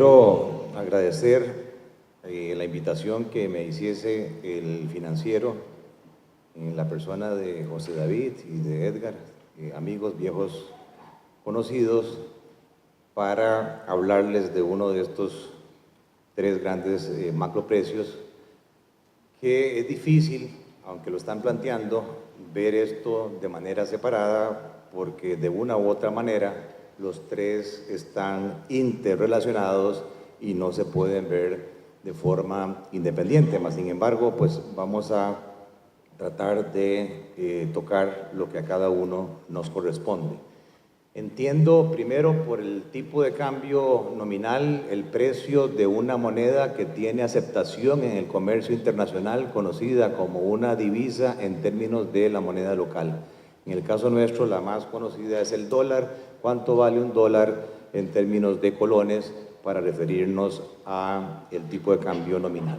quiero agradecer la invitación que me hiciese el financiero en la persona de José David y de Edgar, amigos viejos conocidos, para hablarles de uno de estos tres grandes macroprecios, que es difícil, aunque lo están planteando, ver esto de manera separada, porque de una u otra manera los tres están interrelacionados y no se pueden ver de forma independiente. Mas, sin embargo, pues vamos a tratar de tocar lo que a cada uno nos corresponde. Entiendo primero por el tipo de cambio nominal el precio de una moneda que tiene aceptación en el comercio internacional, conocida como una divisa en términos de la moneda local. En el caso nuestro, la más conocida es el dólar. ¿Cuánto vale un dólar en términos de colones para referirnos a el tipo de cambio nominal?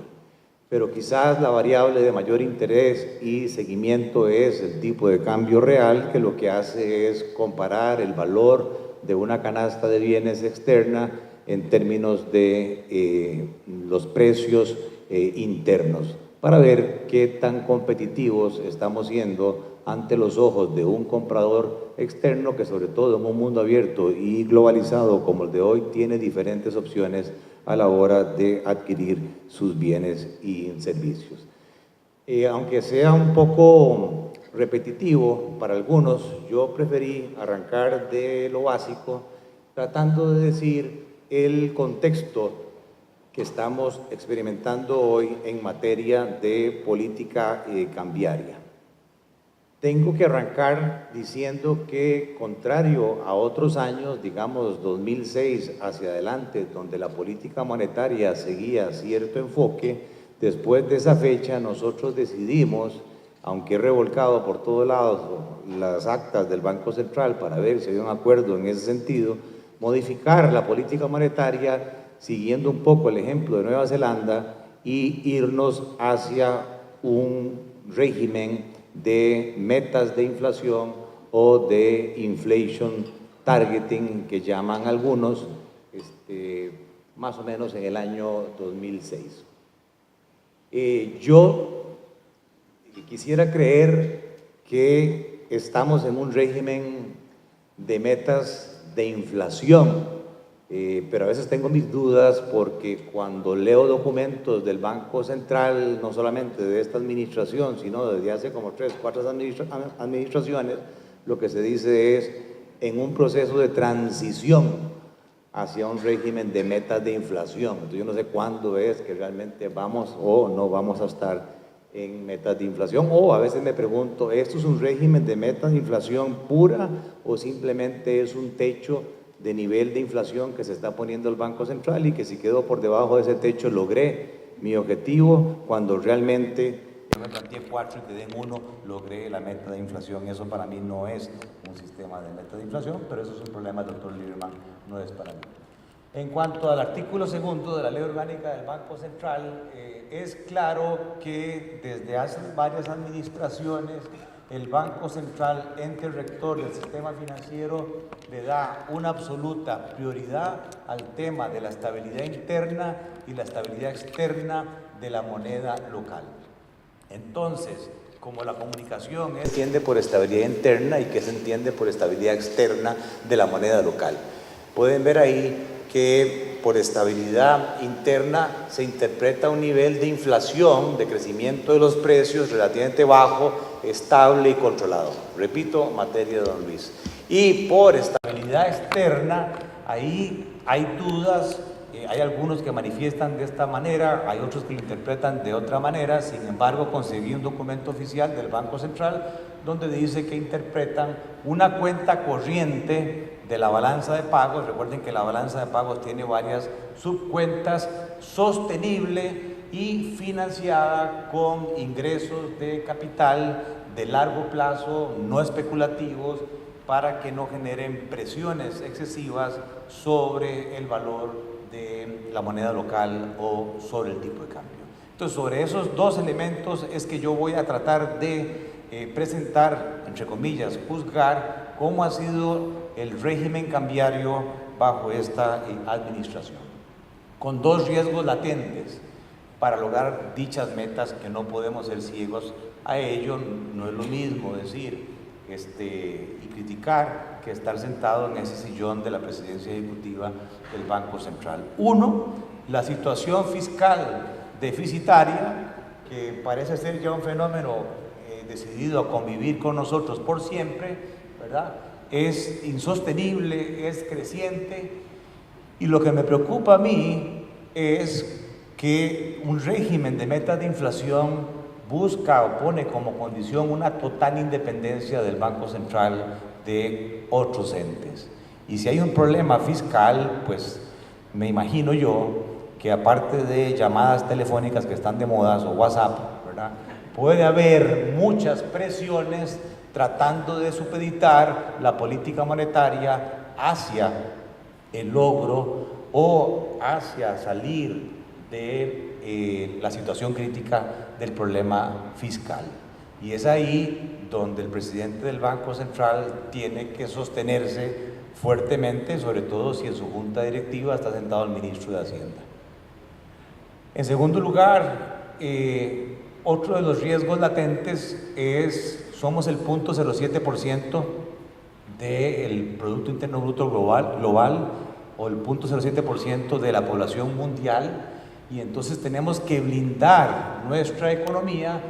Pero quizás la variable de mayor interés y seguimiento es el tipo de cambio real, que lo que hace es comparar el valor de una canasta de bienes externa en términos de los precios internos, para ver qué tan competitivos estamos siendo ante los ojos de un comprador externo que, sobre todo en un mundo abierto y globalizado como el de hoy, tiene diferentes opciones a la hora de adquirir sus bienes y servicios. Aunque sea un poco repetitivo para algunos, yo preferí arrancar de lo básico, tratando de decir el contexto que estamos experimentando hoy en materia de política cambiaria. Tengo que arrancar diciendo que, contrario a otros años, digamos 2006 hacia adelante, donde la política monetaria seguía cierto enfoque, después de esa fecha nosotros decidimos, aunque he revolcado por todos lados las actas del Banco Central para ver si hay un acuerdo en ese sentido, modificar la política monetaria siguiendo un poco el ejemplo de Nueva Zelanda y irnos hacia un régimen de metas de inflación o de inflation targeting, que llaman algunos, más o menos en el año 2006. Yo quisiera creer que estamos en un régimen de metas de inflación, pero a veces tengo mis dudas, porque cuando leo documentos del Banco Central, no solamente de esta administración, sino desde hace como 3 o 4 administraciones, lo que se dice es en un proceso de transición hacia un régimen de metas de inflación. Entonces yo no sé cuándo es que realmente vamos o no vamos a estar en metas de inflación, o a veces me pregunto, ¿esto es un régimen de metas de inflación pura o simplemente es un techo de nivel de inflación que se está poniendo el Banco Central, y que si quedo por debajo de ese techo logré mi objetivo, cuando realmente yo me planteé 4 y quedé en 1, logré la meta de inflación? Eso para mí no es un sistema de meta de inflación, pero eso es un problema del doctor Lieberman, no es para mí. En cuanto al artículo 2 de la Ley Orgánica del Banco Central, es claro que desde hace varias administraciones el Banco Central, ente rector del sistema financiero, le da una absoluta prioridad al tema de la estabilidad interna y la estabilidad externa de la moneda local. Entonces, como la comunicación se entiende por estabilidad interna y que se entiende por estabilidad externa de la moneda local, pueden ver ahí que por estabilidad interna se interpreta un nivel de inflación, de crecimiento de los precios relativamente bajo, estable y controlado. Repito, materia de don Luis. Y por estabilidad externa, ahí hay dudas, hay algunos que manifiestan de esta manera, hay otros que lo interpretan de otra manera. Sin embargo, conseguí un documento oficial del Banco Central donde dice que interpretan una cuenta corriente de la balanza de pagos. Recuerden que la balanza de pagos tiene varias subcuentas, sostenible y financiada con ingresos de capital de largo plazo, no especulativos, para que no generen presiones excesivas sobre el valor de la moneda local o sobre el tipo de cambio. Entonces, sobre esos dos elementos es que yo voy a tratar de presentar, entre comillas, juzgar cómo ha sido el régimen cambiario bajo esta administración. con dos riesgos latentes para lograr dichas metas que no podemos ser ciegos a ello. No es lo mismo decir y criticar que estar sentado en ese sillón de la presidencia ejecutiva del Banco Central. Uno, la situación fiscal deficitaria, que parece ser ya un fenómeno decidido a convivir con nosotros por siempre, ¿verdad? Es insostenible, es creciente, y lo que me preocupa a mí es que un régimen de metas de inflación busca o pone como condición una total independencia del Banco Central de otros entes. Y si hay un problema fiscal, pues me imagino yo que aparte de llamadas telefónicas que están de moda o WhatsApp, ¿verdad?, puede haber muchas presiones tratando de supeditar la política monetaria hacia el logro o hacia salir de la situación crítica del problema fiscal. Y es ahí donde el presidente del Banco Central tiene que sostenerse fuertemente, sobre todo si en su junta directiva está sentado el ministro de Hacienda. En segundo lugar, otro de los riesgos latentes somos el 0.07% del Producto Interno Bruto global o el 0.07% de la población mundial, y entonces tenemos que blindar nuestra economía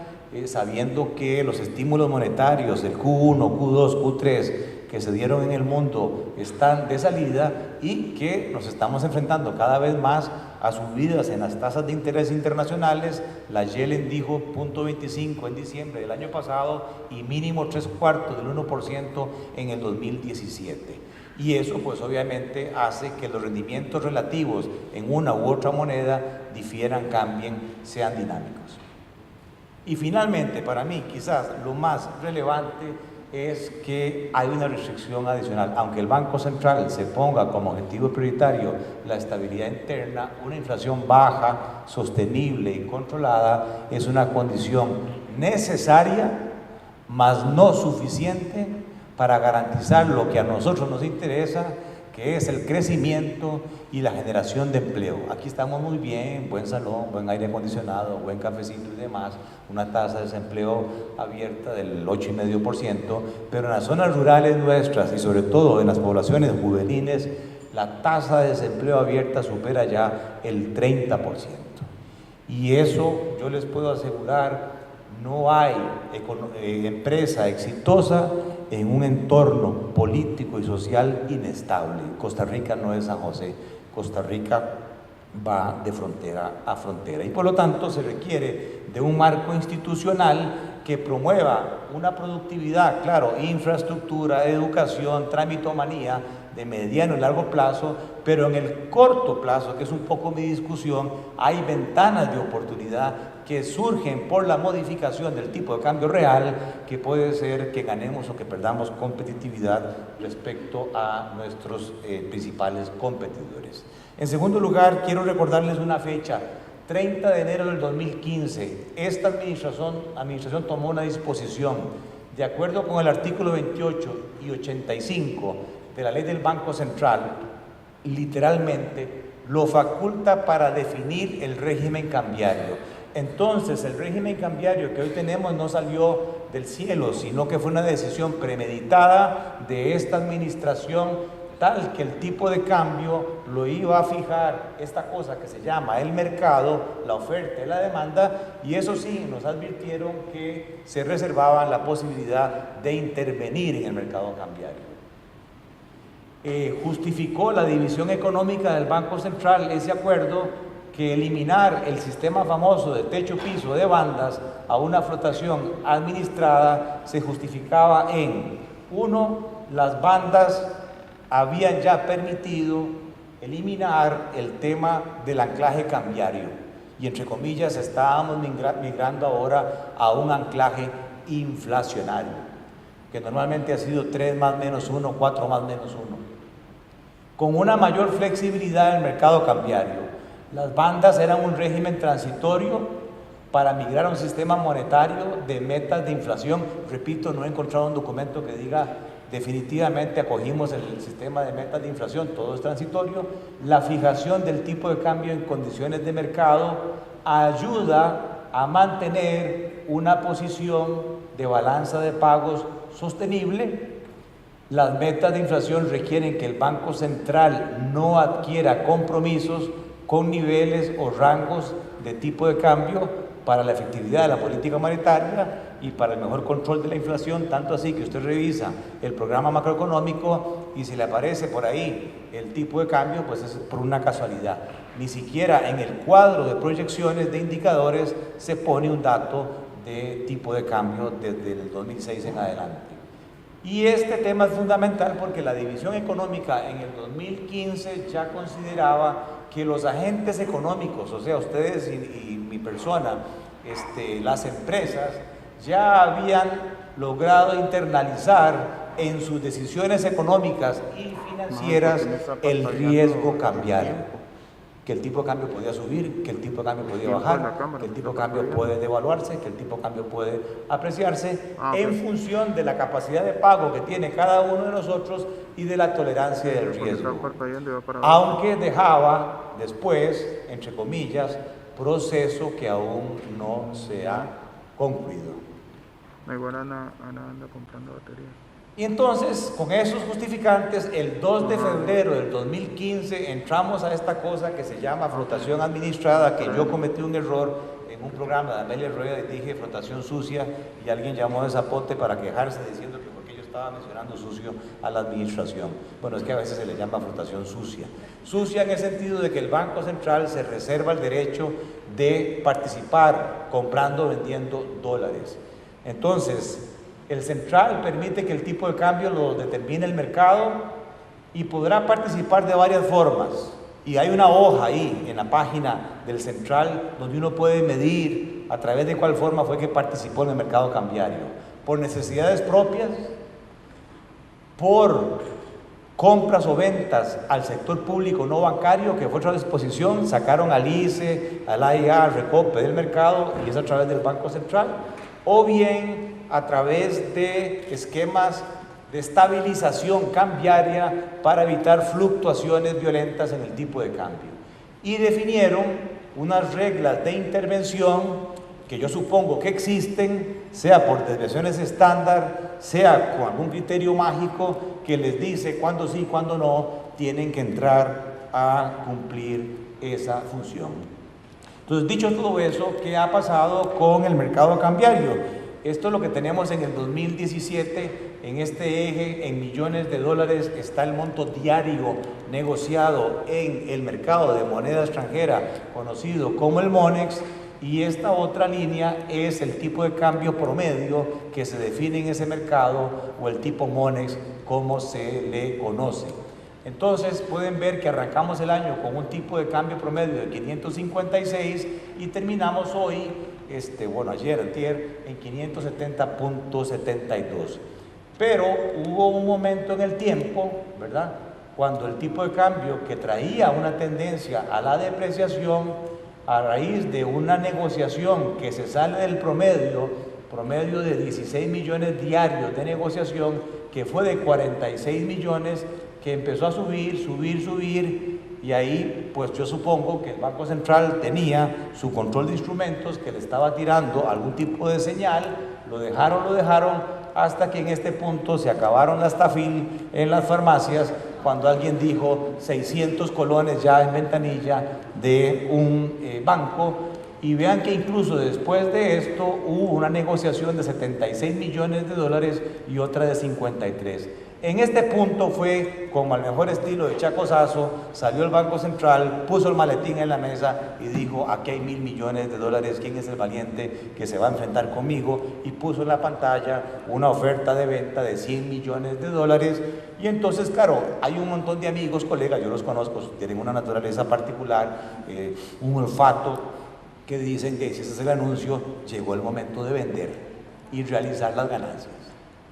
sabiendo que los estímulos monetarios del Q1, Q2, Q3 que se dieron en el mundo están de salida y que nos estamos enfrentando cada vez más a subidas en las tasas de interés internacionales. La Yellen dijo 0.25 en diciembre del año pasado y mínimo 3/4 del 1% en el 2017. Y eso pues obviamente hace que los rendimientos relativos en una u otra moneda difieran, cambien, sean dinámicos. Y finalmente, para mí quizás lo más relevante es que hay una restricción adicional. Aunque el Banco Central se ponga como objetivo prioritario la estabilidad interna, una inflación baja, sostenible y controlada es una condición necesaria, mas no suficiente para garantizar lo que a nosotros nos interesa, que es el crecimiento y la generación de empleo. Aquí estamos muy bien, buen salón, buen aire acondicionado, buen cafecito y demás, una tasa de desempleo abierta del 8,5%, pero en las zonas rurales nuestras y sobre todo en las poblaciones juveniles, la tasa de desempleo abierta supera ya el 30%. Y eso, yo les puedo asegurar, no hay empresa exitosa en un entorno político y social inestable. Costa Rica no es San José, Costa Rica va de frontera a frontera y por lo tanto se requiere de un marco institucional que promueva una productividad, claro, infraestructura, educación, tramitomanía de mediano y largo plazo, pero en el corto plazo, que es un poco mi discusión, hay ventanas de oportunidad que surgen por la modificación del tipo de cambio real, que puede ser que ganemos o que perdamos competitividad respecto a nuestros principales competidores. En segundo lugar, quiero recordarles una fecha, 30 de enero del 2015, esta administración tomó una disposición, de acuerdo con el artículo 28 y 85 de la ley del Banco Central, literalmente lo faculta para definir el régimen cambiario. Entonces, el régimen cambiario que hoy tenemos no salió del cielo, sino que fue una decisión premeditada de esta administración, tal que el tipo de cambio lo iba a fijar esta cosa que se llama el mercado, la oferta y la demanda, y eso sí, nos advirtieron que se reservaban la posibilidad de intervenir en el mercado cambiario. Justificó la división económica del Banco Central ese acuerdo, que eliminar el sistema famoso de techo-piso de bandas a una flotación administrada se justificaba en, uno, las bandas habían ya permitido eliminar el tema del anclaje cambiario y entre comillas estábamos migrando ahora a un anclaje inflacionario, que normalmente ha sido 3 más menos 1, 4 más menos 1, con una mayor flexibilidad en el mercado cambiario. Las bandas eran un régimen transitorio para migrar a un sistema monetario de metas de inflación. Repito, no he encontrado un documento que diga definitivamente acogimos el sistema de metas de inflación, todo es transitorio. La fijación del tipo de cambio en condiciones de mercado ayuda a mantener una posición de balanza de pagos sostenible. Las metas de inflación requieren que el Banco Central no adquiera compromisos con niveles o rangos de tipo de cambio para la efectividad de la política monetaria y para el mejor control de la inflación, tanto así que usted revisa el programa macroeconómico y si le aparece por ahí el tipo de cambio, pues es por una casualidad. Ni siquiera en el cuadro de proyecciones de indicadores se pone un dato de tipo de cambio desde el 2006 en adelante. Y este tema es fundamental porque la división económica en el 2015 ya consideraba que los agentes económicos, o sea, ustedes y mi persona, las empresas, ya habían logrado internalizar en sus decisiones económicas y financieras el riesgo cambiario. Que el tipo de cambio podía subir, que el tipo de cambio podía bajar, que el tipo de cambio puede devaluarse, que el tipo de cambio puede apreciarse en función de la capacidad de pago que tiene cada uno de nosotros y de la tolerancia del riesgo. Aunque dejaba después, entre comillas, proceso que aún no se ha concluido. Y entonces, con esos justificantes, el 2 de febrero del 2015 entramos a esta cosa que se llama flotación administrada, que yo cometí un error en un programa de Amelia Rueda y dije flotación sucia, y alguien llamó de zapote para quejarse diciendo que porque yo estaba mencionando sucio a la administración. Bueno, es que a veces se le llama flotación sucia. Sucia en el sentido de que el Banco Central se reserva el derecho de participar comprando o vendiendo dólares. Entonces, el central permite que el tipo de cambio lo determine el mercado y podrá participar de varias formas. Y hay una hoja ahí en la página del central donde uno puede medir a través de cuál forma fue que participó en el mercado cambiario. Por necesidades propias, por compras o ventas al sector público no bancario, que fue otra disposición, sacaron al ICE, al AIA, al Recope del mercado y es a través del Banco Central, o bien a través de esquemas de estabilización cambiaria para evitar fluctuaciones violentas en el tipo de cambio. Y definieron unas reglas de intervención que yo supongo que existen, sea por desviaciones estándar, sea con algún criterio mágico que les dice cuándo sí, cuándo no, tienen que entrar a cumplir esa función. Entonces, dicho todo eso, ¿qué ha pasado con el mercado cambiario? Esto es lo que tenemos en el 2017, en este eje, en millones de dólares, está el monto diario negociado en el mercado de moneda extranjera, conocido como el MONEX, y esta otra línea es el tipo de cambio promedio que se define en ese mercado, o el tipo MONEX, como se le conoce. Entonces pueden ver que arrancamos el año con un tipo de cambio promedio de 556 y terminamos hoy, antier, en 570.72. Pero hubo un momento en el tiempo, ¿verdad?, cuando el tipo de cambio que traía una tendencia a la depreciación a raíz de una negociación que se sale del promedio de 16 millones diarios de negociación, que fue de 46 millones, que empezó a subir, y ahí pues yo supongo que el Banco Central tenía su control de instrumentos que le estaba tirando algún tipo de señal, lo dejaron hasta que en este punto se acabaron las Tafil en las farmacias cuando alguien dijo 600 colones ya en ventanilla de un banco, y vean que incluso después de esto hubo una negociación de 76 millones de dólares y otra de 53. En este punto fue, como al mejor estilo de Chacosazo, salió el Banco Central, puso el maletín en la mesa y dijo: aquí hay 1.000 millones de dólares, ¿quién es el valiente que se va a enfrentar conmigo? Y puso en la pantalla una oferta de venta de 100 millones de dólares. Y entonces, claro, hay un montón de amigos, colegas, yo los conozco, tienen una naturaleza particular, un olfato, que dicen que si ese es el anuncio, llegó el momento de vender y realizar las ganancias.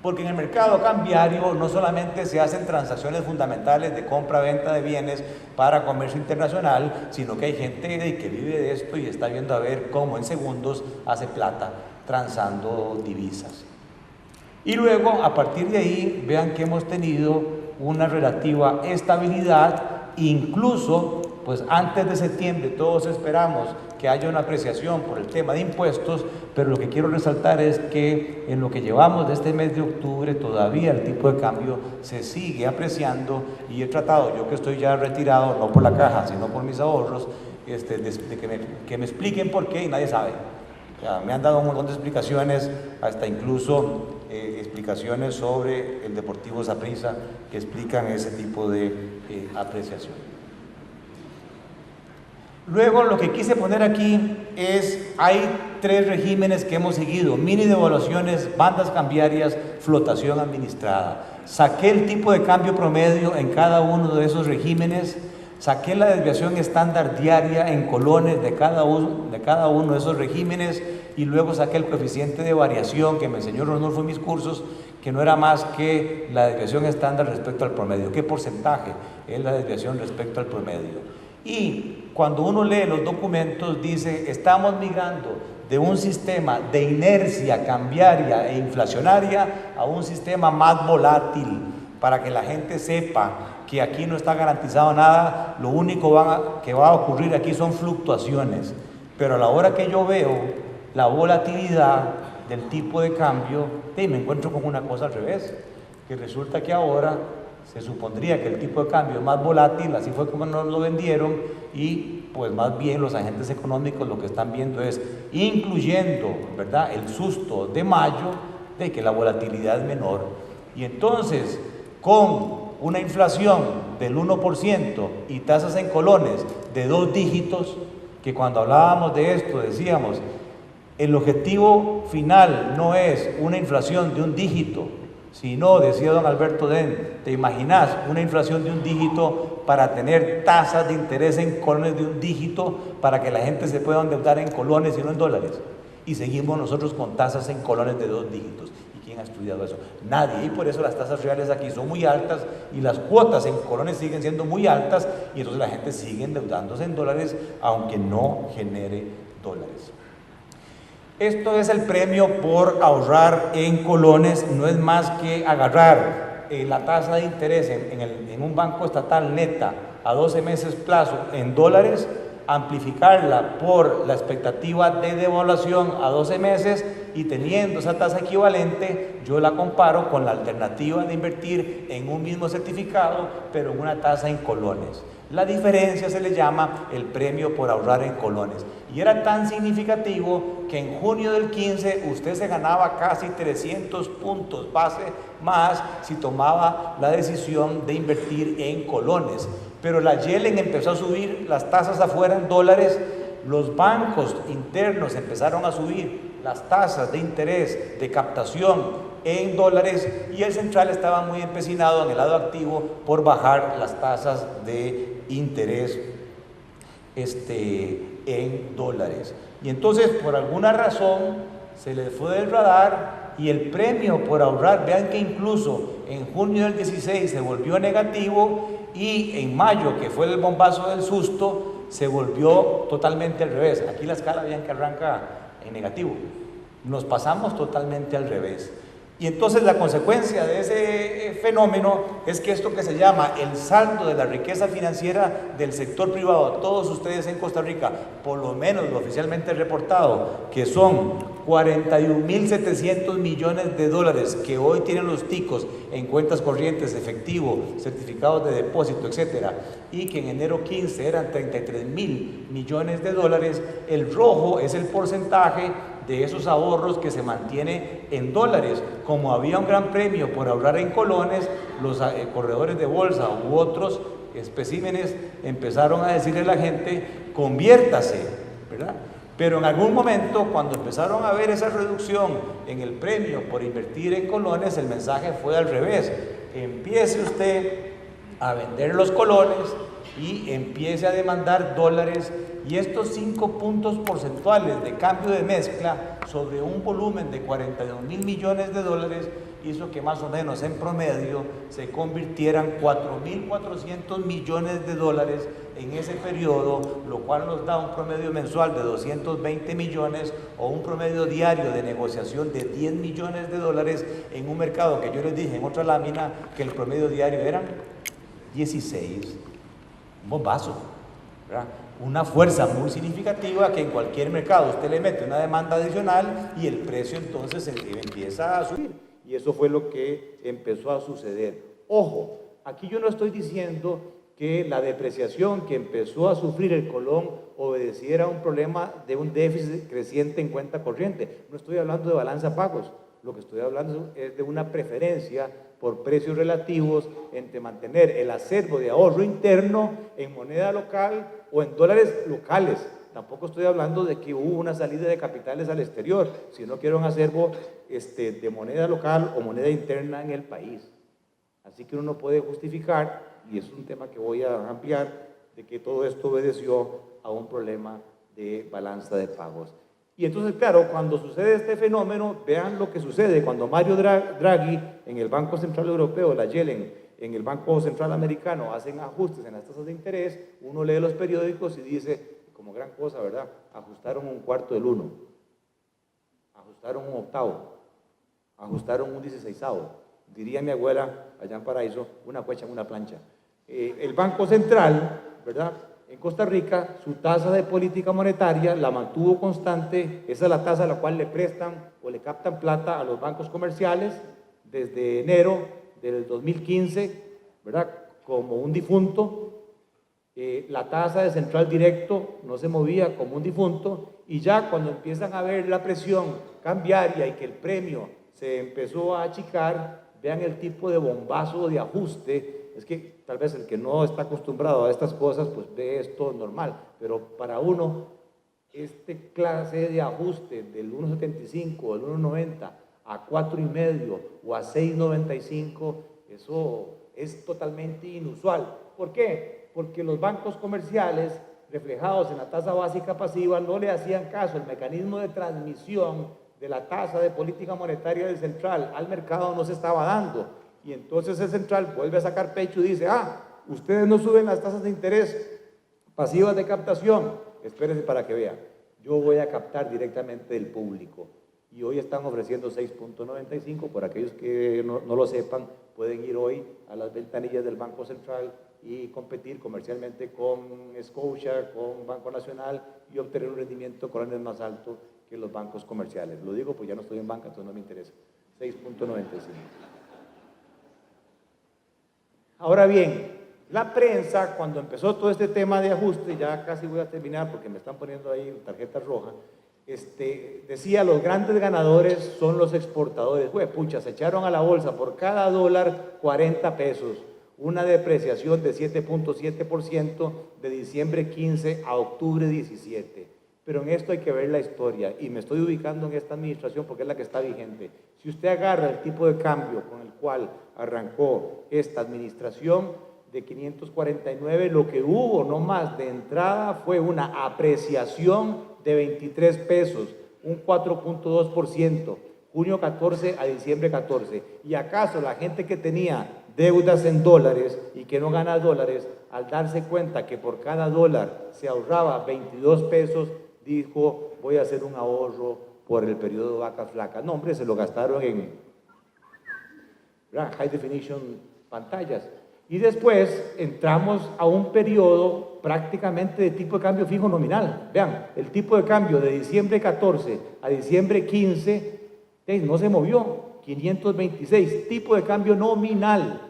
Porque en el mercado cambiario no solamente se hacen transacciones fundamentales de compra-venta de bienes para comercio internacional, sino que hay gente que vive de esto y está viendo a ver cómo en segundos hace plata transando divisas. Y luego, a partir de ahí, vean que hemos tenido una relativa estabilidad, incluso, pues antes de septiembre todos esperamos que haya una apreciación por el tema de impuestos, pero lo que quiero resaltar es que en lo que llevamos de este mes de octubre todavía el tipo de cambio se sigue apreciando, y he tratado, yo que estoy ya retirado, no por la caja, sino por mis ahorros, de que me expliquen por qué, y nadie sabe. O sea, me han dado un montón de explicaciones, hasta incluso explicaciones sobre el Deportivo Saprissa que explican ese tipo de apreciación. Luego, lo que quise poner aquí es, hay 3 regímenes que hemos seguido: mini devaluaciones, bandas cambiarias, flotación administrada. Saqué el tipo de cambio promedio en cada uno de esos regímenes, saqué la desviación estándar diaria en colones de cada uno de esos regímenes, y luego saqué el coeficiente de variación que me enseñó Ronulfo en mis cursos, que no era más que la desviación estándar respecto al promedio. ¿Qué porcentaje es la desviación respecto al promedio? Y cuando uno lee los documentos dice, estamos migrando de un sistema de inercia cambiaria e inflacionaria a un sistema más volátil, para que la gente sepa que aquí no está garantizado nada, lo único que va a ocurrir aquí son fluctuaciones. Pero a la hora que yo veo la volatilidad del tipo de cambio, me encuentro con una cosa al revés, que resulta que ahora se supondría que el tipo de cambio es más volátil, así fue como nos lo vendieron, y pues más bien los agentes económicos lo que están viendo es, incluyendo, ¿verdad?, el susto de mayo, de que la volatilidad es menor. Y entonces, con una inflación del 1% y tasas en colones de 2 dígitos, que cuando hablábamos de esto decíamos, el objetivo final no es una inflación de 1 dígito, sino, decía don Alberto Den, ¿te imaginas una inflación de 1 dígito para tener tasas de interés en colones de 1 dígito para que la gente se pueda endeudar en colones y no en dólares? Y seguimos nosotros con tasas en colones de 2 dígitos. ¿Y quién ha estudiado eso? Nadie. Y por eso las tasas reales aquí son muy altas y las cuotas en colones siguen siendo muy altas, y entonces la gente sigue endeudándose en dólares aunque no genere dólares. Esto es el premio por ahorrar en colones, no es más que agarrar la tasa de interés en un banco estatal neta a 12 meses plazo en dólares, amplificarla por la expectativa de devaluación a 12 meses, y teniendo esa tasa equivalente, yo la comparo con la alternativa de invertir en un mismo certificado, pero en una tasa en colones. La diferencia se le llama el premio por ahorrar en colones. Y era tan significativo que en junio del 15 usted se ganaba casi 300 puntos base más si tomaba la decisión de invertir en colones. Pero la Yellen empezó a subir las tasas afuera en dólares, los bancos internos empezaron a subir las tasas de interés de captación en dólares, y el central estaba muy empecinado en el lado activo por bajar las tasas de interés en dólares. Y entonces, por alguna razón, se les fue del radar, y el premio por ahorrar, vean que incluso en junio del 16 se volvió negativo, y en mayo, que fue el bombazo del susto, se volvió totalmente al revés. Aquí la escala, vean que arranca en negativo. Nos pasamos totalmente al revés. Y entonces la consecuencia de ese fenómeno es que esto que se llama el saldo de la riqueza financiera del sector privado, todos ustedes en Costa Rica, por lo menos lo oficialmente reportado, que son 41.700 millones de dólares que hoy tienen los ticos en cuentas corrientes, efectivo, certificados de depósito, etcétera, y que en enero 15 eran 33.000 millones de dólares, el rojo es el porcentaje de esos ahorros que se mantiene en dólares. Como había un gran premio por ahorrar en colones, los corredores de bolsa u otros especímenes empezaron a decirle a la gente, conviértase, ¿verdad? Pero en algún momento, cuando empezaron a ver esa reducción en el premio por invertir en colones, el mensaje fue al revés. Empiece usted a vender los colones y empiece a demandar dólares, y estos 5 puntos porcentuales de cambio de mezcla sobre un volumen de 42.000 millones de dólares hizo que más o menos en promedio se convirtieran 4.400 millones de dólares en ese periodo, lo cual nos da un promedio mensual de 220 millones o un promedio diario de negociación de 10 millones de dólares en un mercado que yo les dije en otra lámina que el promedio diario eran 16. Un bombazo, ¿verdad? Una fuerza muy significativa que en cualquier mercado usted le mete una demanda adicional y el precio entonces empieza a subir. Y eso fue lo que empezó a suceder. Ojo, aquí yo no estoy diciendo que la depreciación que empezó a sufrir el colón obedeciera a un problema de un déficit creciente en cuenta corriente. No estoy hablando de balanza pagos, lo que estoy hablando es de una preferencia por precios relativos entre mantener el acervo de ahorro interno en moneda local o en dólares locales. Tampoco estoy hablando de que hubo una salida de capitales al exterior, sino que era un acervo de moneda local o moneda interna en el país. Así que uno no puede justificar, y es un tema que voy a ampliar, de que todo esto obedeció a un problema de balanza de pagos. Y entonces, claro, cuando sucede este fenómeno, vean lo que sucede. Cuando Mario Draghi en el Banco Central Europeo, la Yellen en el Banco Central Americano hacen ajustes en las tasas de interés, uno lee los periódicos y dice, como gran cosa, ¿verdad? Ajustaron 1/4 del 1, ajustaron 1/8, ajustaron 1/16, diría mi abuela allá en Paraíso, una cuecha en una plancha. El Banco Central, ¿verdad?, en Costa Rica, su tasa de política monetaria la mantuvo constante. Esa es la tasa a la cual le prestan o le captan plata a los bancos comerciales desde enero del 2015, ¿verdad?, como un difunto. La tasa de central directo no se movía como un difunto, y ya cuando empiezan a ver la presión cambiaria y que el premio se empezó a achicar, vean el tipo de bombazo de ajuste. Es que tal vez el que no está acostumbrado a estas cosas pues ve esto normal, pero para uno este clase de ajuste del 1.75 o del 1.90 a 4.5 o a 6.95, eso es totalmente inusual. ¿Por qué? Porque los bancos comerciales reflejados en la tasa básica pasiva no le hacían caso. El mecanismo de transmisión de la tasa de política monetaria del central al mercado no se estaba dando. Y entonces el central vuelve a sacar pecho y dice, ustedes no suben las tasas de interés pasivas de captación, espérense para que vean, yo voy a captar directamente del público. Y hoy están ofreciendo 6.95, por aquellos que no lo sepan, pueden ir hoy a las ventanillas del Banco Central y competir comercialmente con Scotia, con Banco Nacional, y obtener un rendimiento con años más alto que los bancos comerciales. Lo digo pues ya no estoy en banca, entonces no me interesa. 6.95. Ahora bien, la prensa, cuando empezó todo este tema de ajuste, ya casi voy a terminar porque me están poniendo ahí tarjetas rojas, decía, los grandes ganadores son los exportadores. Pucha, se echaron a la bolsa por cada dólar 40 pesos, una depreciación de 7.7% de diciembre 15 a octubre 17. Pero en esto hay que ver la historia, y me estoy ubicando en esta administración porque es la que está vigente. Si usted agarra el tipo de cambio con el cual arrancó esta administración de 549, lo que hubo nomás de entrada fue una apreciación de 23 pesos, un 4.2%, junio 14 a diciembre 14. ¿Y acaso la gente que tenía deudas en dólares y que no gana dólares, al darse cuenta que por cada dólar se ahorraba 22 pesos, dijo, voy a hacer un ahorro por el periodo de vacas flacas? No, hombre, se lo gastaron en high definition pantallas. Y después entramos a un periodo prácticamente de tipo de cambio fijo nominal. Vean, el tipo de cambio de diciembre 14 a diciembre 15 no se movió, 526, tipo de cambio nominal.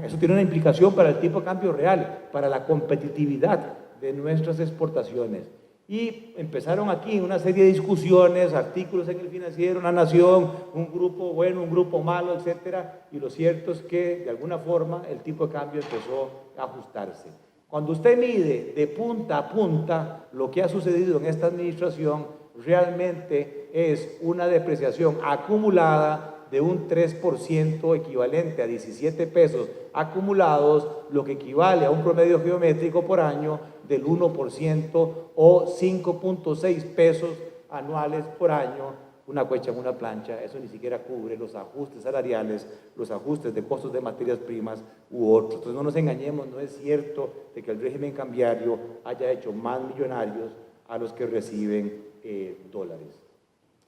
Eso tiene una implicación para el tipo de cambio real, para la competitividad de nuestras exportaciones. Y empezaron aquí una serie de discusiones, artículos en el Financiero, La Nación, un grupo bueno, un grupo malo, etcétera. Y lo cierto es que, de alguna forma, el tipo de cambio empezó a ajustarse. Cuando usted mide de punta a punta lo que ha sucedido en esta administración, realmente es una depreciación acumulada de un 3% equivalente a 17 pesos acumulados, lo que equivale a un promedio geométrico por año del 1% o 5.6 pesos anuales por año, una cuecha en una plancha. Eso ni siquiera cubre los ajustes salariales, los ajustes de costos de materias primas u otros. Entonces no nos engañemos, no es cierto de que el régimen cambiario haya hecho más millonarios a los que reciben dólares.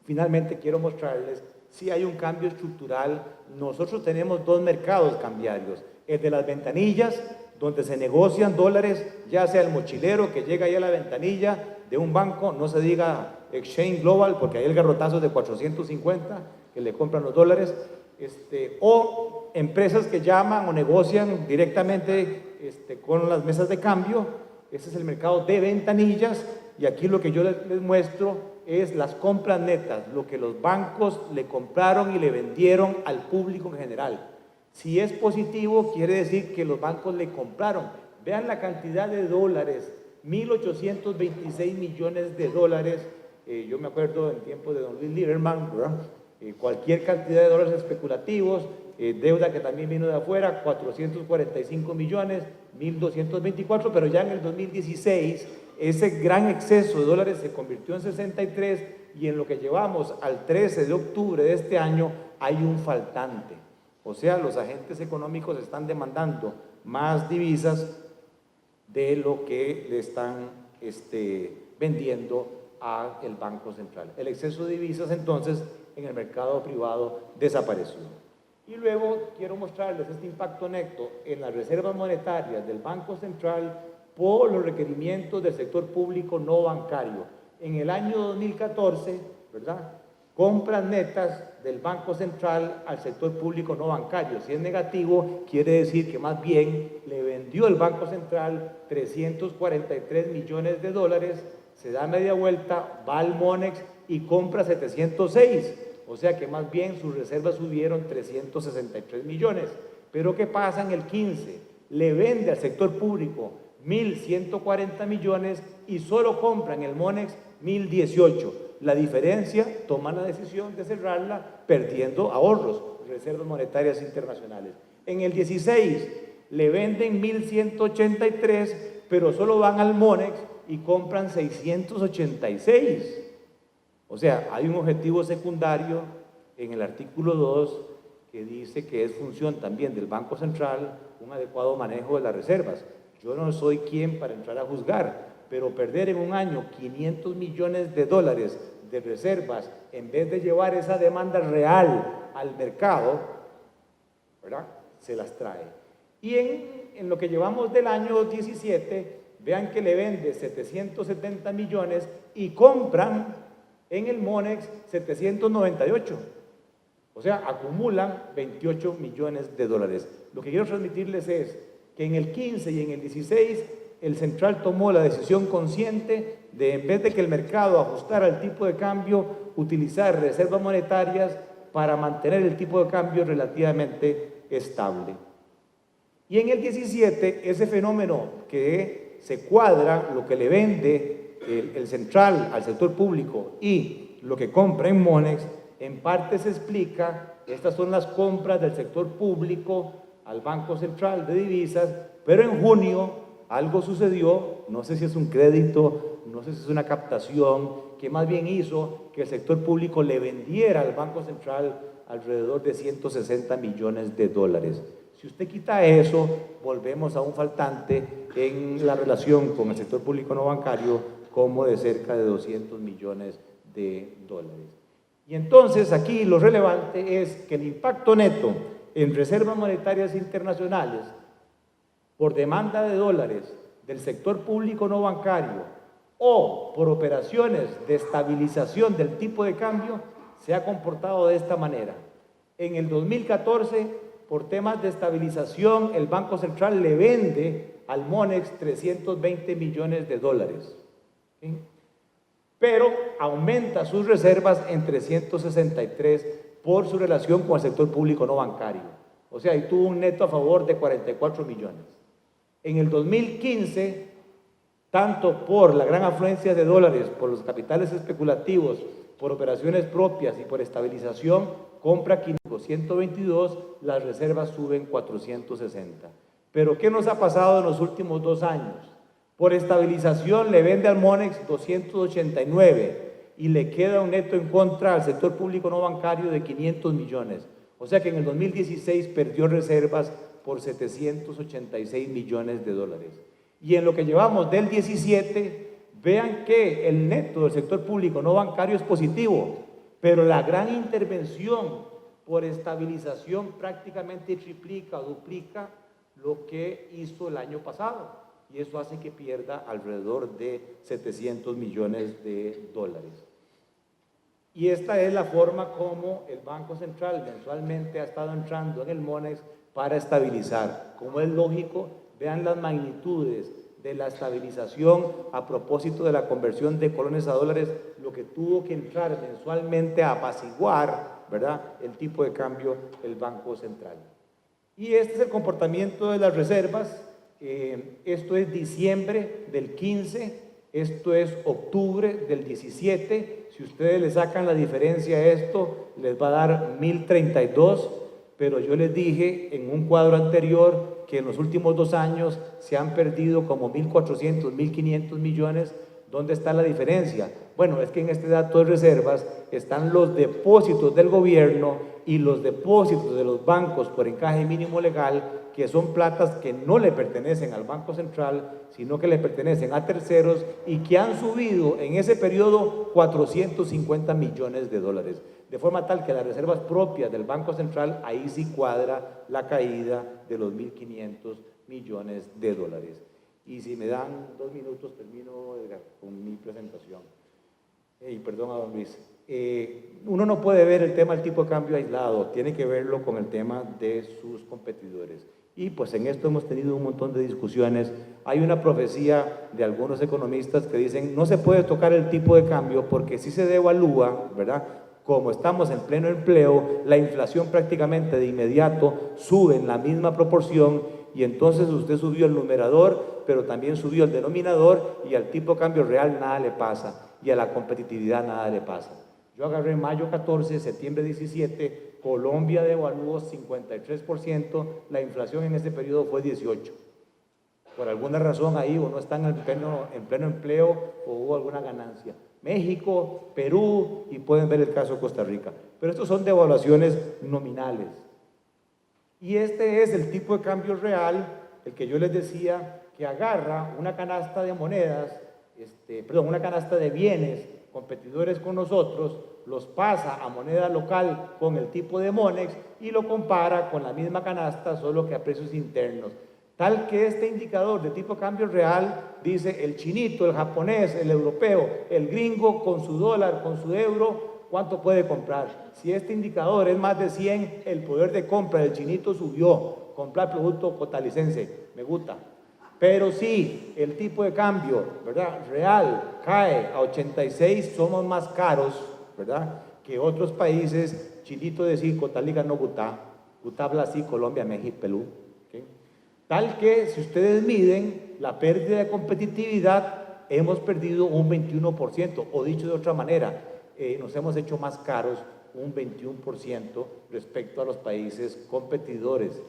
Finalmente quiero mostrarles si hay un cambio estructural. Nosotros tenemos dos mercados cambiarios, el de las ventanillas, donde se negocian dólares, ya sea el mochilero que llega ahí a la ventanilla de un banco, no se diga Exchange Global, porque hay el garrotazo de 450 que le compran los dólares, o empresas que llaman o negocian directamente con las mesas de cambio. Ese es el mercado de ventanillas, y aquí lo que yo les muestro es las compras netas, lo que los bancos le compraron y le vendieron al público en general. Si es positivo, quiere decir que los bancos le compraron. Vean la cantidad de dólares, 1.826 millones de dólares. Yo me acuerdo en tiempos de don Luis Lieberman, ¿verdad? Cualquier cantidad de dólares especulativos, deuda que también vino de afuera, 445 millones, 1.224, pero ya en el 2016 ese gran exceso de dólares se convirtió en 63, y en lo que llevamos al 13 de octubre de este año hay un faltante. O sea, los agentes económicos están demandando más divisas de lo que le están vendiendo al Banco Central. El exceso de divisas entonces en el mercado privado desapareció. Y luego quiero mostrarles este impacto neto en las reservas monetarias del Banco Central por los requerimientos del sector público no bancario. En el año 2014, ¿verdad?, compras netas del Banco Central al sector público no bancario. Si es negativo, quiere decir que más bien le vendió el Banco Central 343 millones de dólares, se da media vuelta, va al Monex y compra 706. O sea que más bien sus reservas subieron 363 millones. Pero ¿qué pasa en el 15? Le vende al sector público 1.140 millones y solo compra en el Monex 1.018. La diferencia, toman la decisión de cerrarla perdiendo ahorros, reservas monetarias internacionales. En el 16 le venden 1.183, pero solo van al Monex y compran 686. O sea, hay un objetivo secundario en el artículo 2 que dice que es función también del Banco Central un adecuado manejo de las reservas. Yo no soy quien para entrar a juzgar, pero perder en un año 500 millones de dólares de reservas en vez de llevar esa demanda real al mercado, ¿verdad?, se las trae. Y en lo que llevamos del año 17, vean que le vende 770 millones y compran en el Monex 798. O sea, acumulan 28 millones de dólares. Lo que quiero transmitirles es que en el 15 y en el 16 el Central tomó la decisión consciente de, en vez de que el mercado ajustara el tipo de cambio, utilizar reservas monetarias para mantener el tipo de cambio relativamente estable. Y en el 17, ese fenómeno que se cuadra, lo que le vende el Central al sector público y lo que compra en Monex, en parte se explica, estas son las compras del sector público al Banco Central de divisas, pero en junio algo sucedió, no sé si es un crédito, no sé si es una captación, que más bien hizo que el sector público le vendiera al Banco Central alrededor de 160 millones de dólares. Si usted quita eso, volvemos a un faltante en la relación con el sector público no bancario como de cerca de 200 millones de dólares. Y entonces aquí lo relevante es que el impacto neto en reservas monetarias internacionales por demanda de dólares del sector público no bancario o por operaciones de estabilización del tipo de cambio se ha comportado de esta manera. En el 2014, por temas de estabilización, el Banco Central le vende al Monex 320 millones de dólares. ¿Sí? Pero aumenta sus reservas en 363 por su relación con el sector público no bancario. O sea, ahí tuvo un neto a favor de 44 millones. En el 2015, tanto por la gran afluencia de dólares, por los capitales especulativos, por operaciones propias y por estabilización, compra químicos 122, las reservas suben 460. Pero ¿qué nos ha pasado en los últimos 2 años? Por estabilización le vende al Monex 289 y le queda un neto en contra al sector público no bancario de 500 millones. O sea que en el 2016 perdió reservas por 786 millones de dólares. Y en lo que llevamos del 17, vean que el neto del sector público no bancario es positivo, pero la gran intervención por estabilización prácticamente triplica o duplica lo que hizo el año pasado. Y eso hace que pierda alrededor de 700 millones de dólares. Y esta es la forma como el Banco Central mensualmente ha estado entrando en el Monex para estabilizar. Como es lógico, vean las magnitudes de la estabilización a propósito de la conversión de colones a dólares, lo que tuvo que entrar mensualmente a apaciguar, ¿verdad?, el tipo de cambio del Banco Central. Y este es el comportamiento de las reservas. Esto es diciembre del 15, esto es octubre del 17. Si ustedes le sacan la diferencia a esto, les va a dar 1032, pero yo les dije en un cuadro anterior que en los últimos 2 años se han perdido como 1.400, 1.500 millones. ¿Dónde está la diferencia? Bueno, es que en este dato de reservas están los depósitos del gobierno y los depósitos de los bancos por encaje mínimo legal, que son platas que no le pertenecen al Banco Central, sino que le pertenecen a terceros y que han subido en ese periodo 450 millones de dólares. De forma tal que las reservas propias del Banco Central, ahí sí cuadra la caída de los 1.500 millones de dólares. Y si me dan 2 minutos, termino, Edgar, con mi presentación. Y perdón a don Luis. Uno no puede ver el tema del tipo de cambio aislado, tiene que verlo con el tema de sus competidores. Y pues en esto hemos tenido un montón de discusiones. Hay una profecía de algunos economistas que dicen no se puede tocar el tipo de cambio porque si se devalúa, ¿verdad?, como estamos en pleno empleo, la inflación prácticamente de inmediato sube en la misma proporción y entonces usted subió el numerador, pero también subió el denominador y al tipo de cambio real nada le pasa y a la competitividad nada le pasa. Yo agarré mayo 14, septiembre 17, Colombia devaluó 53%, la inflación en ese periodo fue 18%. Por alguna razón ahí o no están en pleno empleo o hubo alguna ganancia. México, Perú y pueden ver el caso de Costa Rica. Pero estos son devaluaciones nominales. Y este es el tipo de cambio real, el que yo les decía, que agarra una canasta de monedas, una canasta de bienes competidores con nosotros, los pasa a moneda local con el tipo de Monex y lo compara con la misma canasta, solo que a precios internos. Tal que este indicador de tipo de cambio real dice el chinito, el japonés, el europeo, el gringo con su dólar, con su euro, ¿cuánto puede comprar? Si este indicador es más de 100, el poder de compra del chinito subió. Comprar producto costarricense, me gusta. Pero si el tipo de cambio, ¿verdad?, real cae a 86, somos más caros, ¿verdad?, que otros países. Chinito decir, Costa Rica no Gutá, Gutá habla así, Colombia, México, Perú. ¿Okay? Tal que si ustedes miden la pérdida de competitividad, hemos perdido un 21%, o dicho de otra manera, nos hemos hecho más caros un 21% respecto a los países competidores.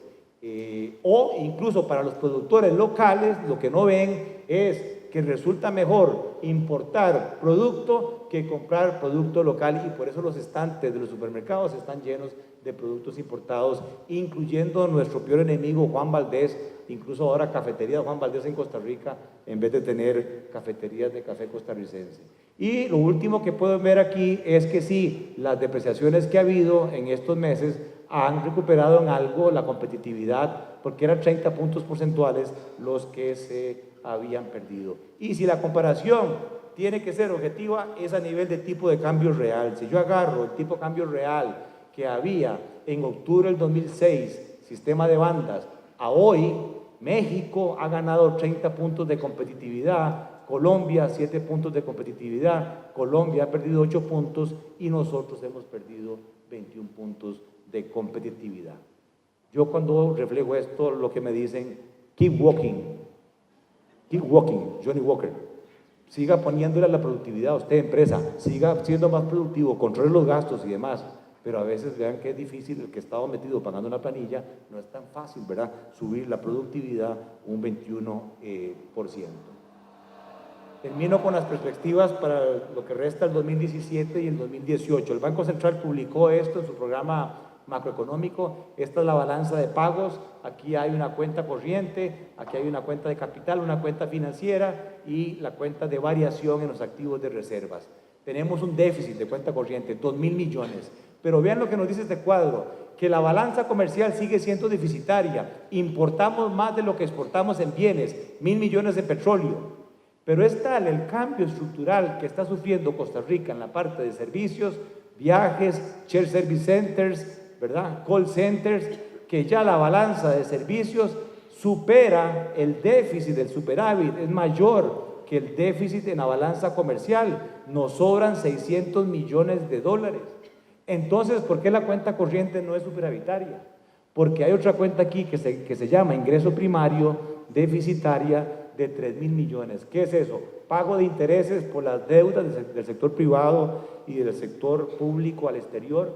O incluso para los productores locales, lo que no ven es que resulta mejor importar producto que comprar producto local, y por eso los estantes de los supermercados están llenos de productos importados, incluyendo nuestro peor enemigo Juan Valdez. Incluso ahora cafetería de Juan Valdez en Costa Rica en vez de tener cafeterías de café costarricense. Y lo último que pueden ver aquí es que sí, las depreciaciones que ha habido en estos meses han recuperado en algo la competitividad, porque eran 30 puntos porcentuales los que se habían perdido. Y si la comparación tiene que ser objetiva, es a nivel de tipo de cambio real. Si yo agarro el tipo de cambio real que había en octubre del 2006, sistema de bandas, a hoy, México ha ganado 30 puntos de competitividad, Colombia 7 puntos de competitividad, Colombia ha perdido 8 puntos y nosotros hemos perdido 21 puntos de competitividad. Yo cuando reflejo esto, lo que me dicen, keep walking, Johnny Walker. Siga poniéndole a la productividad a usted, empresa, siga siendo más productivo, controle los gastos y demás. pero a veces vean que es difícil, el que estaba metido pagando una planilla, no es tan fácil, ¿verdad?, subir la productividad un 21%. Termino con las perspectivas para lo que resta el 2017 y el 2018. El Banco Central publicó esto en su programa macroeconómico. Esta es la balanza de pagos. Aquí hay una cuenta corriente, aquí hay una cuenta de capital, una cuenta financiera y la cuenta de variación en los activos de reservas. Tenemos un déficit de cuenta corriente, 2.000 millones. Pero vean lo que nos dice este cuadro, que la balanza comercial sigue siendo deficitaria. Importamos más de lo que exportamos en bienes, 1.000 millones de petróleo. Pero es tal el cambio estructural que está sufriendo Costa Rica en la parte de servicios, viajes, shared service centers, ¿verdad?, call centers, que ya la balanza de servicios supera el déficit del superávit, es mayor que el déficit en la balanza comercial. Nos sobran 600 millones de dólares. Entonces, ¿por qué la cuenta corriente no es superavitaria? Porque hay otra cuenta aquí que se llama ingreso primario deficitaria de 3.000 millones. ¿Qué es eso? Pago de intereses por las deudas del sector privado y del sector público al exterior,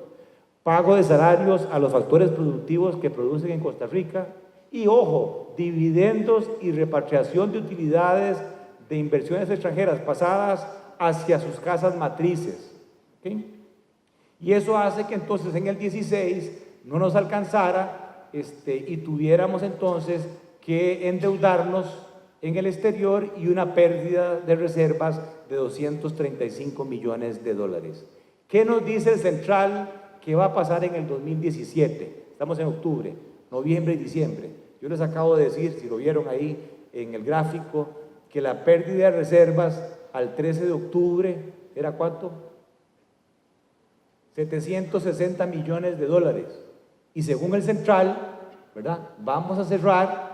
pago de salarios a los factores productivos que producen en Costa Rica y, ojo, dividendos y repatriación de utilidades de inversiones extranjeras pasadas hacia sus casas matrices. ¿Okay? Y eso hace que entonces en el 16 no nos alcanzara y tuviéramos entonces que endeudarnos en el exterior y una pérdida de reservas de 235 millones de dólares. ¿Qué nos dice el Central que va a pasar en el 2017? Estamos en octubre, noviembre y diciembre. Yo les acabo de decir, si lo vieron ahí en el gráfico, que la pérdida de reservas al 13 de octubre era ¿cuánto? 760 millones de dólares. Y según el Central, ¿verdad?, vamos a cerrar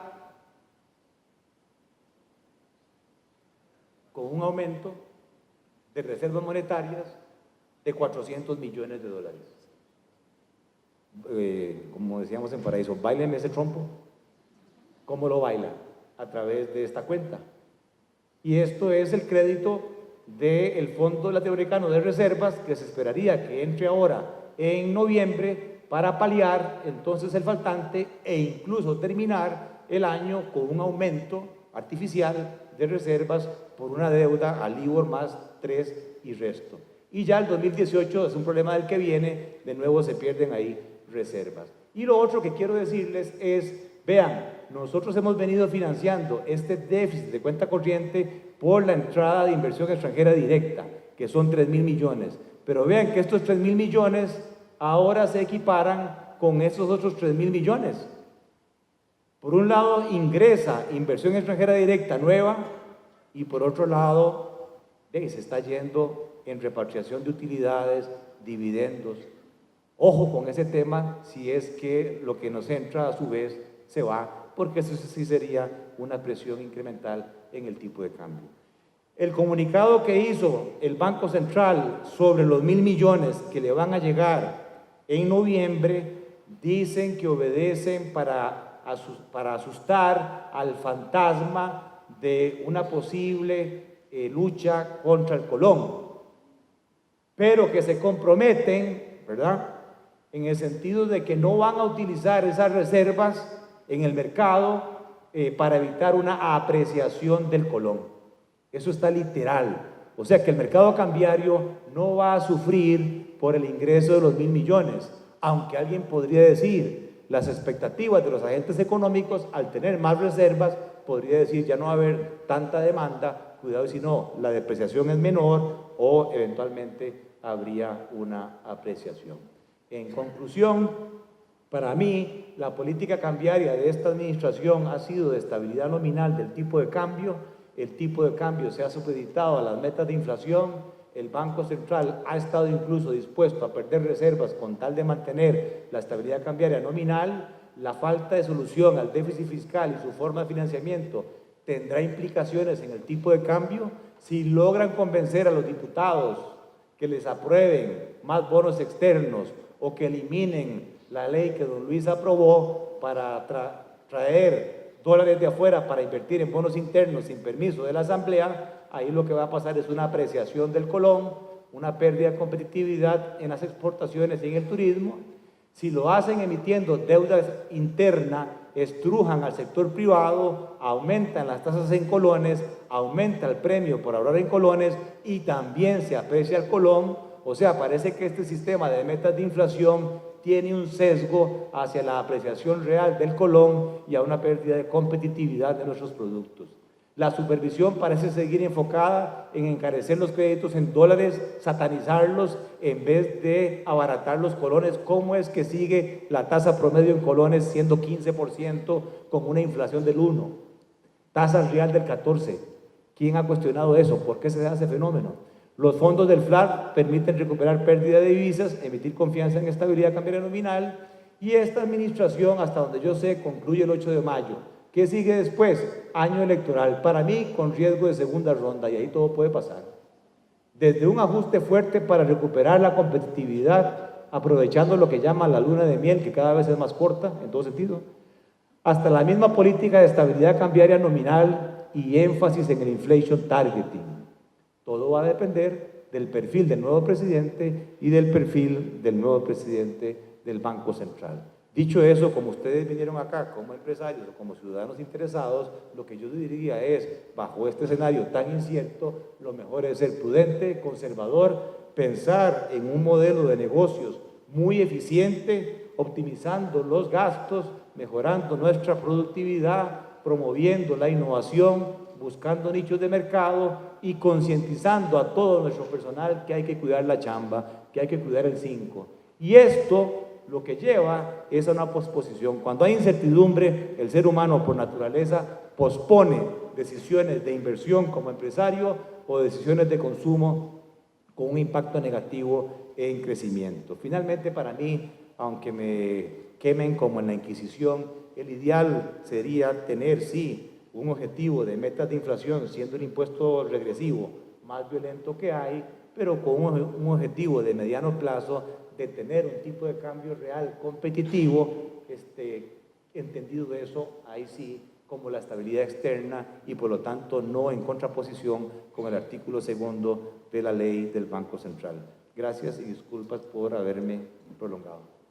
con un aumento de reservas monetarias de 400 millones de dólares. Como decíamos en Paraíso, báilenme ese trompo. ¿Cómo lo baila? A través de esta cuenta. Y esto es el crédito del Fondo Latinoamericano de Reservas, que se esperaría que entre ahora en noviembre para paliar entonces el faltante e incluso terminar el año con un aumento artificial de reservas por una deuda al LIBOR más 3 y resto. Y ya el 2018 es un problema del que viene, de nuevo se pierden ahí reservas. Y lo otro que quiero decirles es, vean, nosotros hemos venido financiando este déficit de cuenta corriente por la entrada de inversión extranjera directa, que son 3.000 millones. Pero vean que estos 3.000 millones ahora se equiparan con esos otros 3.000 millones. Por un lado ingresa inversión extranjera directa nueva y por otro lado se está yendo en repatriación de utilidades, dividendos. Ojo con ese tema si es que lo que nos entra a su vez se va, porque eso sí sería una presión incremental en el tipo de cambio. El comunicado que hizo el Banco Central sobre los 1.000 millones que le van a llegar en noviembre, dicen que obedecen para asustar al fantasma de una posible lucha contra el colón, pero que se comprometen, ¿verdad?, en el sentido de que no van a utilizar esas reservas en el mercado para evitar una apreciación del colón. Eso está literal. O sea que el mercado cambiario no va a sufrir por el ingreso de los 1.000 millones, aunque alguien podría decir, las expectativas de los agentes económicos, al tener más reservas, podría decir, ya no va a haber tanta demanda, cuidado si no, la depreciación es menor o eventualmente habría una apreciación. En conclusión, para mí, la política cambiaria de esta administración ha sido de estabilidad nominal del tipo de cambio. El tipo de cambio se ha supeditado a las metas de inflación. El Banco Central ha estado incluso dispuesto a perder reservas con tal de mantener la estabilidad cambiaria nominal. La falta de solución al déficit fiscal y su forma de financiamiento tendrá implicaciones en el tipo de cambio. Si logran convencer a los diputados que les aprueben más bonos externos o que eliminen la ley que don Luis aprobó para traer dólares de afuera para invertir en bonos internos sin permiso de la Asamblea, ahí lo que va a pasar es una apreciación del colón, una pérdida de competitividad en las exportaciones y en el turismo. Si lo hacen emitiendo deuda interna, estrujan al sector privado, aumentan las tasas en colones, aumenta el premio por ahorrar en colones y también se aprecia el colón. O sea, parece que este sistema de metas de inflación tiene un sesgo hacia la apreciación real del colón y a una pérdida de competitividad de nuestros productos. La supervisión parece seguir enfocada en encarecer los créditos en dólares, satanizarlos en vez de abaratar los colones. ¿Cómo es que sigue la tasa promedio en colones siendo 15% con una inflación del 1%? Tasa real del 14%. ¿Quién ha cuestionado eso? ¿Por qué se da ese fenómeno? Los fondos del FLAC permiten recuperar pérdida de divisas, emitir confianza en estabilidad cambiaria nominal, y esta administración, hasta donde yo sé, concluye el 8 de mayo. ¿Qué sigue después? Año electoral, para mí con riesgo de segunda ronda, y ahí todo puede pasar. Desde un ajuste fuerte para recuperar la competitividad, aprovechando lo que llaman la luna de miel, que cada vez es más corta en todo sentido, hasta la misma política de estabilidad cambiaria nominal y énfasis en el inflation targeting. Todo va a depender del perfil del nuevo presidente y del perfil del nuevo presidente del Banco Central. Dicho eso, como ustedes vinieron acá como empresarios o como ciudadanos interesados, lo que yo diría es, bajo este escenario tan incierto, lo mejor es ser prudente, conservador, pensar en un modelo de negocios muy eficiente, optimizando los gastos, mejorando nuestra productividad, promoviendo la innovación, buscando nichos de mercado y concientizando a todo nuestro personal que hay que cuidar la chamba, que hay que cuidar el 5. Y esto lo que lleva es a una posposición. Cuando hay incertidumbre, el ser humano por naturaleza pospone decisiones de inversión como empresario o decisiones de consumo con un impacto negativo en crecimiento. Finalmente, para mí, aunque me quemen como en la Inquisición, el ideal sería tener, sí, un objetivo de metas de inflación, siendo el impuesto regresivo más violento que hay, pero con un objetivo de mediano plazo de tener un tipo de cambio real competitivo, entendido de eso, ahí sí, como la estabilidad externa y por lo tanto no en contraposición con el artículo 2 de la ley del Banco Central. Gracias y disculpas por haberme prolongado.